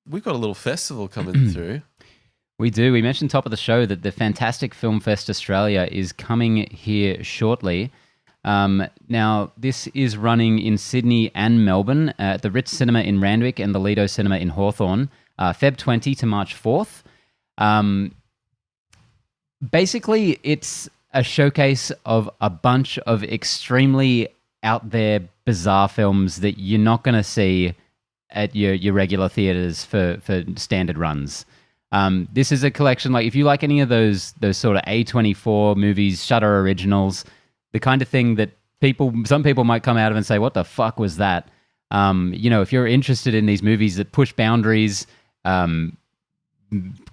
we've got a little festival coming through. We do. We mentioned top of the show that the Fantastic Film Fest Australia is coming here shortly. Now, this is running in Sydney and Melbourne at the Ritz Cinema in Randwick and the Lido Cinema in Hawthorn, Feb 20 to March 4th. Basically, it's a showcase of a bunch of extremely out there, bizarre films that you're not going to see at your regular theaters for standard runs. This is a collection, like if you like any of those sort of A24 movies, Shudder originals, the kind of thing that some people might come out of and say, what the fuck was that? If you're interested in these movies that push boundaries, kind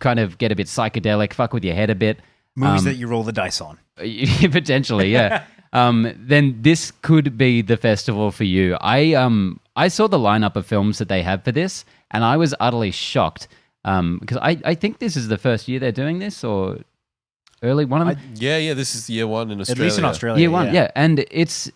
of get a bit psychedelic, fuck with your head a bit. Movies that you roll the dice on. Potentially, yeah. Then this could be the festival for you. I saw the lineup of films that they have for this, and I was utterly shocked because I think this is the first year they're doing this, or early one of them. Yeah, this is year one in Australia. At least in Australia. Year one, yeah. And it's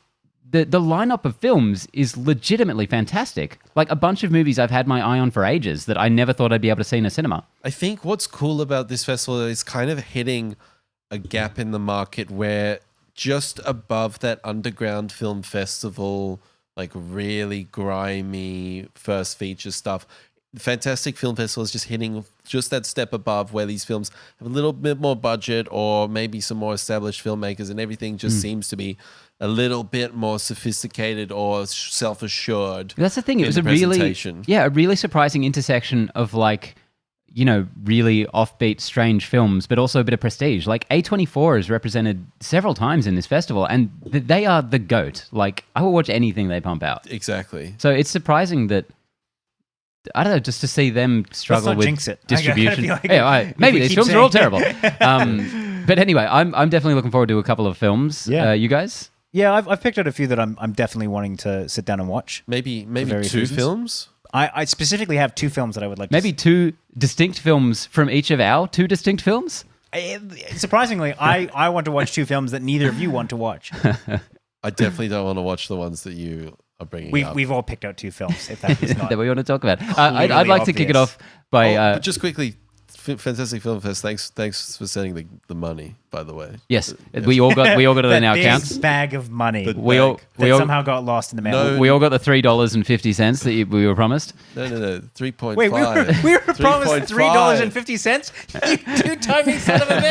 the lineup of films is legitimately fantastic. Like a bunch of movies I've had my eye on for ages that I never thought I'd be able to see in a cinema. I think what's cool about this festival is kind of hitting a gap in the market where just above that underground film festival, like really grimy first feature stuff, the Fantastic Film Festival is just hitting just that step above where these films have a little bit more budget or maybe some more established filmmakers, and everything just seems to be a little bit more sophisticated or self-assured. That's the thing. It was a really surprising intersection of really offbeat, strange films, but also a bit of prestige. Like A24 is represented several times in this festival, and they are the GOAT. Like I will watch anything they pump out. Exactly. So it's surprising that, I don't know, just to see them struggle with jinx it. distribution. Like maybe these films are all terrible. But anyway, I'm definitely looking forward to a couple of films. Yeah. You guys? Yeah, I've picked out a few that I'm definitely wanting to sit down and watch. Maybe various two reasons. films? I specifically have two films that I would like Maybe to see. two distinct films from each of our two distinct films? Surprisingly, I want to watch two films that neither of you want to watch. I definitely don't want to watch the ones that you are bringing up. We've all picked out two films, if that is not. that we want to talk about. I'd like to kick it off by... but just quickly, Fantastic Film Fest, thanks for sending the money, by the way. Yes, we all got it in our big accounts. Bag of money We all somehow got lost in the mail. we all got the $3.50 that we were promised. No, 3.5. Wait, we were promised $3.50? You two-timing son of a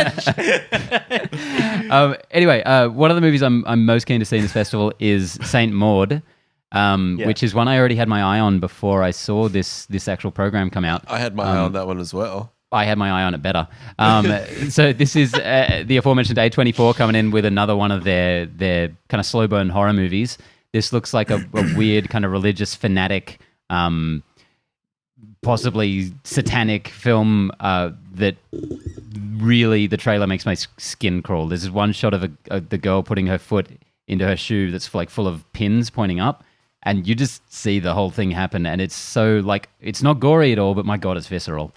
bitch. Anyway, one of the movies I'm most keen to see in this festival is Saint Maud, which is one I already had my eye on before I saw this actual program come out. I had my eye on that one as well. I had my eye on it better. So this is the aforementioned A24 coming in with another one of their kind of slow burn horror movies. This looks like a weird kind of religious fanatic, possibly satanic film that really the trailer makes my skin crawl. There's one shot of the girl putting her foot into her shoe that's like full of pins pointing up, and you just see the whole thing happen, and it's so it's not gory at all, but my God, it's visceral.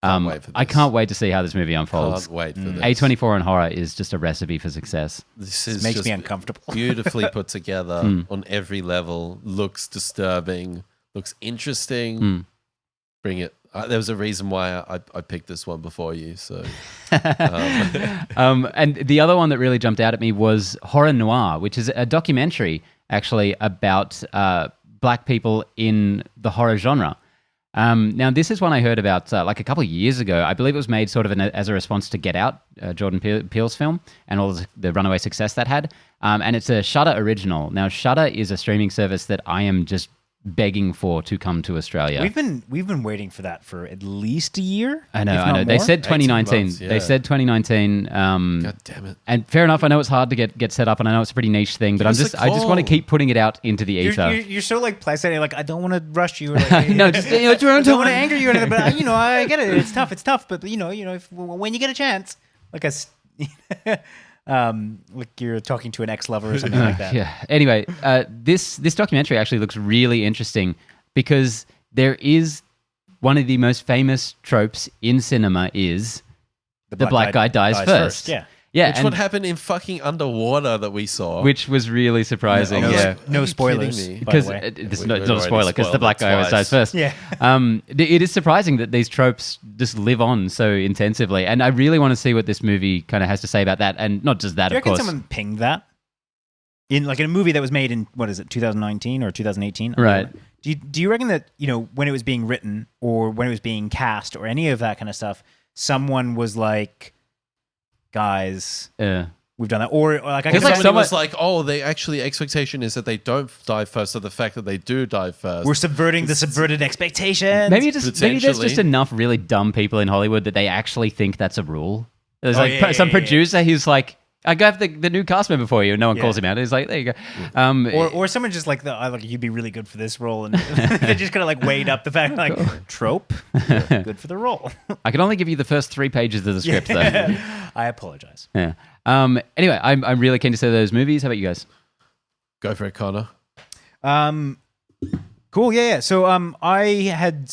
I can't wait to see how this movie unfolds. Can't wait for this. A24 and horror is just a recipe for success. This makes just me uncomfortable. Beautifully put together on every level. Looks disturbing. Looks interesting. Bring it. There was a reason why I picked this one before you. So, and the other one that really jumped out at me was Horror Noir, which is a documentary actually about black people in the horror genre. Now, this is one I heard about a couple of years ago. I believe it was made sort of as a response to Get Out, Jordan Peele's film, and all the runaway success that had. And it's a Shudder original. Now, Shudder is a streaming service that I am just begging for to come to Australia. We've been waiting for that for at least a year. I know. They said 2019. Months, yeah. They said 2019. God damn it! And fair enough. I know it's hard to get set up, and I know it's a pretty niche thing. But I just want to keep putting it out into the ether. You're so placid. Like I don't want to rush you. Or like, no, just I don't want to anger you or anything. But I get it. It's tough. But when you get a chance, like you're talking to an ex-lover or something like that. Yeah. Anyway, this documentary actually looks really interesting because there is one of the most famous tropes in cinema is the black guy dies first. Yeah. Yeah, Which and would happen in fucking Underwater that we saw. which was really surprising. No, yeah. no Are you spoilers, kidding me? by the Because way. it's We- not we've a already spoiler because the spoiled black it guy always dies twice. first. Yeah. It is surprising that these tropes just live on so intensively, and I really want to see what this movie kind of has to say about that, and not just that, Do you of reckon course. someone pinged that in like in a movie that was made in what is it, 2019 or 2018? Right. Do you reckon that when it was being written or when it was being cast or any of that kind of stuff, someone was like, guys, we've done that, or like I Feels guess like Somebody someone- was like, oh, they actually expectation is that they don't die first, so the fact that they do die first. we're subverting the subverted expectations. Maybe there's just Potentially. enough really dumb people in Hollywood that they actually think that's a rule. There's Oh, like yeah, some yeah, yeah. producer who's like, I got the new cast member for you, and no one Yeah. calls him out. He's like, there you go. or someone just like like you'd be really good for this role, and they just kind of like weighed up the fact like trope, good for the role. I can only give you the first 3 pages of the script, though. I apologize. Yeah. Anyway, I'm really keen to see those movies. How about you guys? Go for it, Connor. Cool. Yeah. So I had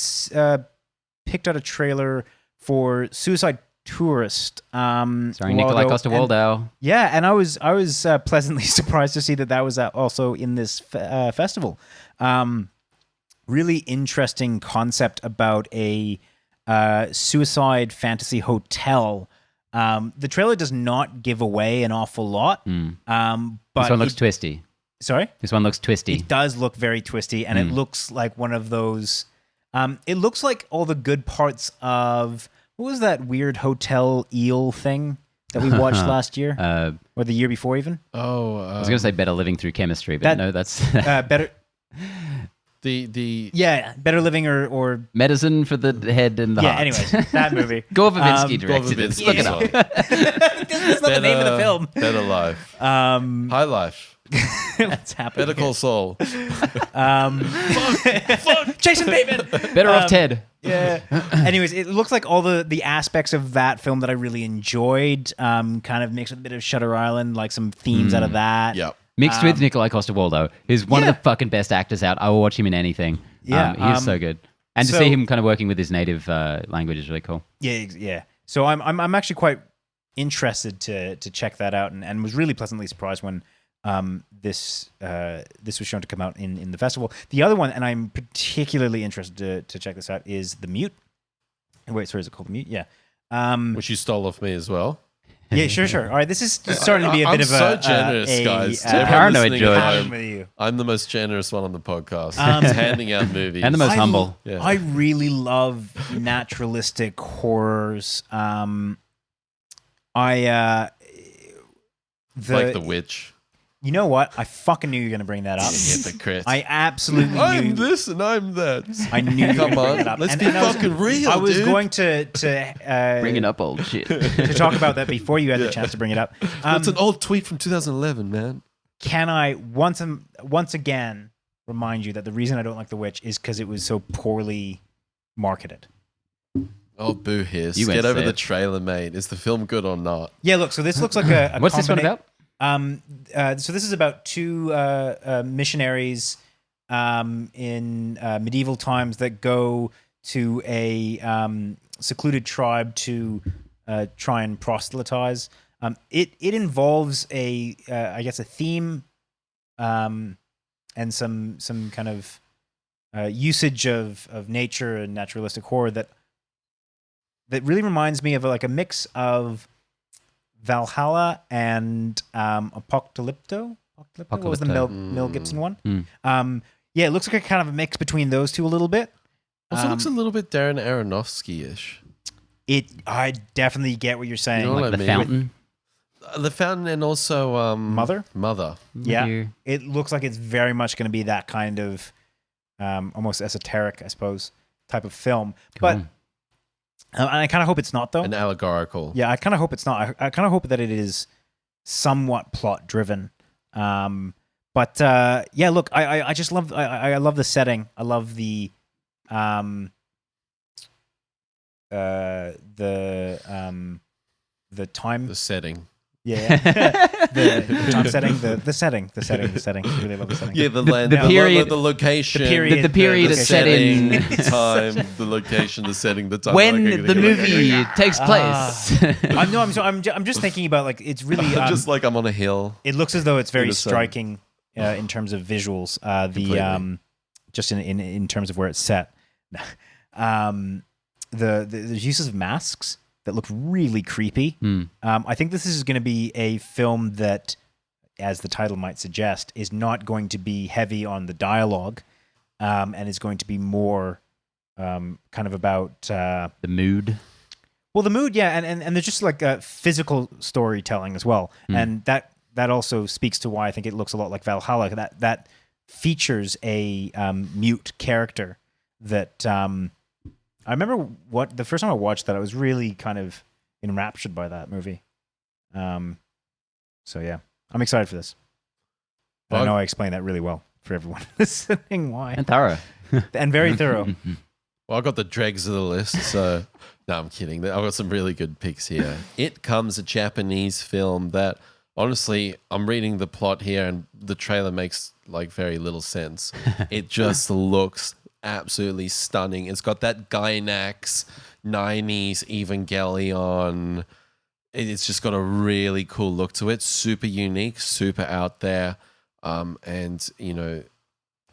picked out a trailer for Suicide Tourist. Starring a while Nikolai ago, Costa-Waldau. Yeah, and I was pleasantly surprised to see that was also in this festival. Really interesting concept about a suicide fantasy hotel. The trailer does not give away an awful lot. But This one looks twisty. sorry. This one looks twisty. It does look very twisty, and it looks like one of those. It looks like all the good parts of what was that weird hotel eel thing that we watched last year or the year before even. Oh, I was going to say Better Living Through Chemistry, but That- no, that's Better, the Better Living or Medicine for the Head and the yeah. Heart. Anyways, that movie. Gore Verbinski directed Gore it. Verbinski, Look it up. sorry. That's not the name of the film. Better Life. Um, High Life. what's happening? Better Call Saul. Jason Bateman. Better Off Ted. Yeah. Anyways, it looks like all the aspects of that film that I really enjoyed, kind of mixed with a bit of Shutter Island, like some themes out of that. Yep. Mixed with Nikolai Costa-Waldau, who's one yeah. of the fucking best actors out. I will watch him in anything. Yeah, He's so good. And to so- see him kind of working with his native language is really cool. Yeah. So I'm actually quite interested to check that out, and was really pleasantly surprised when this was shown to come out in the festival. The other one, and I'm particularly interested to check this out, is The Mute. Wait, sorry, is it called The Mute? Yeah. Which you stole off me as well. Yeah, sure. All right, this is starting to be a bit I'm of so a generous, guys. To everyone paranoid listening George. at home, with you. I'm the most generous one on the podcast. Just handing out movies. And the most humble. Yeah. I really love naturalistic horrors. like The Witch. You know what? I fucking knew you were going to bring that up. Hypocrite. I absolutely I'm knew. this and I'm that. I knew you were Come going to bring on, that up. let's And- be and I was- fucking real, I was dude. going to Bringing up old shit. to talk about that before you had the chance to bring it up. It's an old tweet from 2011, man. Can I once again remind you that the reason I don't like The Witch is because it was so poorly marketed. Oh, boo hiss. You went Get over safe. the trailer, mate. Is the film good or not? Yeah, look. So this looks like a What's this one about? So this is about two missionaries in medieval times that go to a secluded tribe to try and proselytize. It involves I guess a theme and some kind of usage of nature and naturalistic horror that really reminds me of like a mix of Valhalla and Apocalypto. What was the Mel Gibson one? Yeah, it looks like a kind of a mix between those two a little bit. Also looks a little bit Darren Aronofsky-ish. I definitely get what you're saying. You know what The I mean? Fountain. The Fountain and also Mother? Mother. Yeah, You- it looks like it's very much going to be that kind of almost esoteric, I suppose, type of film. But and I kind of hope it's not though. And allegorical. Yeah, I kind of hope it's not. I kind of hope that it is somewhat plot driven. But yeah, look, I just love I love the setting. I love the time. The setting. Yeah, the time setting, the setting. I really love the setting. Yeah, the land, the period- the location, The period it's set setting, in. the time, the location, the setting, the time. When Okay, the movie takes place. I'm just thinking about like it's really just like I'm on a hill. it looks as though it's very the sun. striking in terms of visuals. Completely. Just in terms of where it's set. The uses of masks that look really creepy. I think this is going to be a film that, as the title might suggest, is not going to be heavy on the dialogue, and is going to be more kind of about the mood. well, the mood, yeah, and there's just like physical storytelling as well, and that also speaks to why I think it looks a lot like Valhalla. That features a mute character that I remember the first time I watched that, I was really kind of enraptured by that movie. So yeah, I'm excited for this. And I know I explained that really well for everyone listening. Why? And thorough. And very thorough. Well, I got the dregs of the list, so no, I'm kidding. I've got some really good picks here. It Comes, a Japanese film that, honestly, I'm reading the plot here, and the trailer makes like very little sense. It just looks absolutely stunning. It's got that Gainax 90s Evangelion. It's just got a really cool look to it. Super unique, super out there, and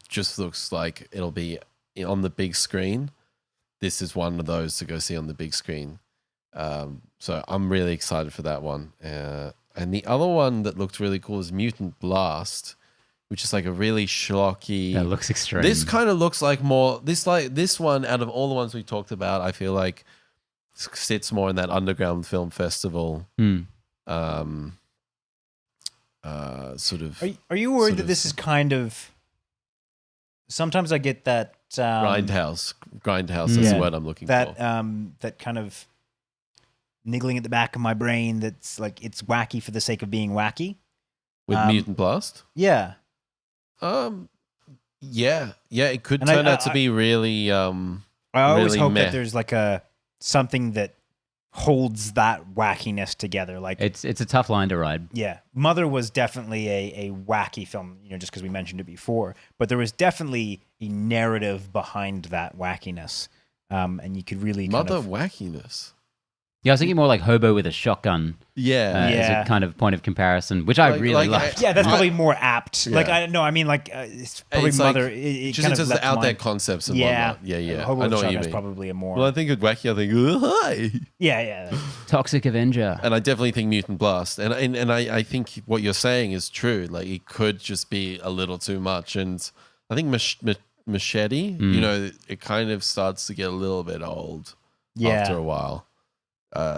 just looks like it'll be on the big screen. This is one of those to go see on the big screen. So I'm really excited for that one. And the other one that looked really cool is Mutant Blast, which is like a really schlocky. That looks extreme. This kind of looks like more this one out of all the ones we talked about, I feel like sits more in that underground film festival. Sort of. Are you worried sort that of- this is kind of? Sometimes I get that Grindhouse. That's Yeah. the word I'm looking that for. that kind of niggling at the back of my brain. That's like it's wacky for the sake of being wacky. With Mutant Blast? Yeah. Yeah, it could And turn I- out to be really I always really hope meh. that there's like something that holds that wackiness together. Like It's a tough line to ride. yeah, Mother was definitely a wacky film, just because we mentioned it before. But there was definitely a narrative behind that wackiness, and you could really kind Mother of, wackiness. Yeah, I was thinking more like Hobo with a Shotgun Yeah. as Yeah. a kind of point of comparison, which I Like- really like loved. yeah, that's I- probably more apt. Yeah. Like I mean, like it's probably It's like- Mother. It Just kind in of terms of leapt to out there mind. concepts and Yeah, whatnot. Yeah. Hobo I with know what you Shotgun is mean. probably a more. Well, I think of wacky, I think, "Oh, hi." yeah. Toxic Avenger. And I definitely think Mutant Blast. And I think what you're saying is true. Like, it could just be a little too much. And I think Machete, it kind of starts to get a little bit old after a while.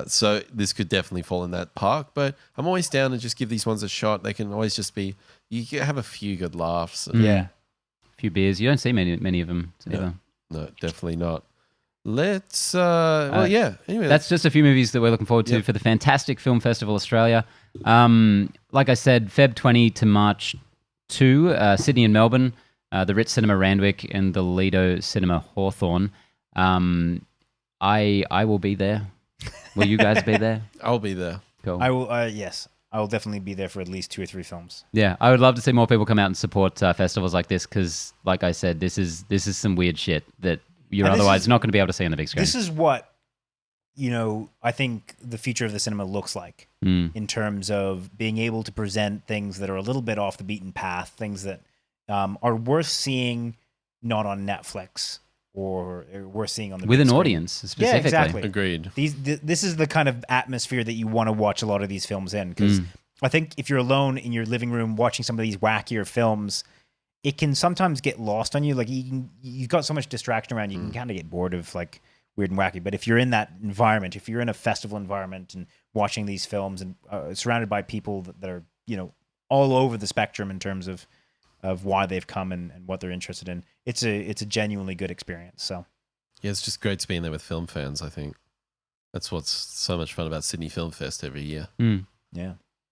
So this could definitely fall in that park. But I'm always down to just give these ones a shot. They can always just be, you can have a few good laughs. And- Yeah. A few beers. You don't see many of them either. No, definitely not. Let's, anyway. That's just a few movies that we're looking forward to for the Fantastic Film Festival Australia. Like I said, Feb 20 to March 2, Sydney and Melbourne, the Ritz Cinema Randwick and the Lido Cinema Hawthorne. I will be there. Will you guys be there? I'll be there. Cool. I will. Yes, I will definitely be there for at least 2 or 3 films. Yeah, I would love to see more people come out and support festivals like this because, like I said, this is some weird shit that you're And this otherwise is- not going to be able to see on the big screen. This is what I think the future of the cinema looks like in terms of being able to present things that are a little bit off the beaten path, things that are worth seeing, not on Netflix or worth seeing on the with big an screen. audience specifically. Yeah, exactly. Agreed. This is the kind of atmosphere that you want to watch a lot of these films in, because I think if you're alone in your living room watching some of these wackier films, it can sometimes get lost on you. Like you've got so much distraction around, you can kind of get bored of like weird and wacky. But if you're in that environment, if you're in a festival environment and watching these films and surrounded by people that are all over the spectrum in terms of why they've come and what they're interested in, it's a genuinely good experience. So Yeah, it's just great to be in there with film fans, I think. That's what's so much fun about Sydney Film Fest every year. yeah.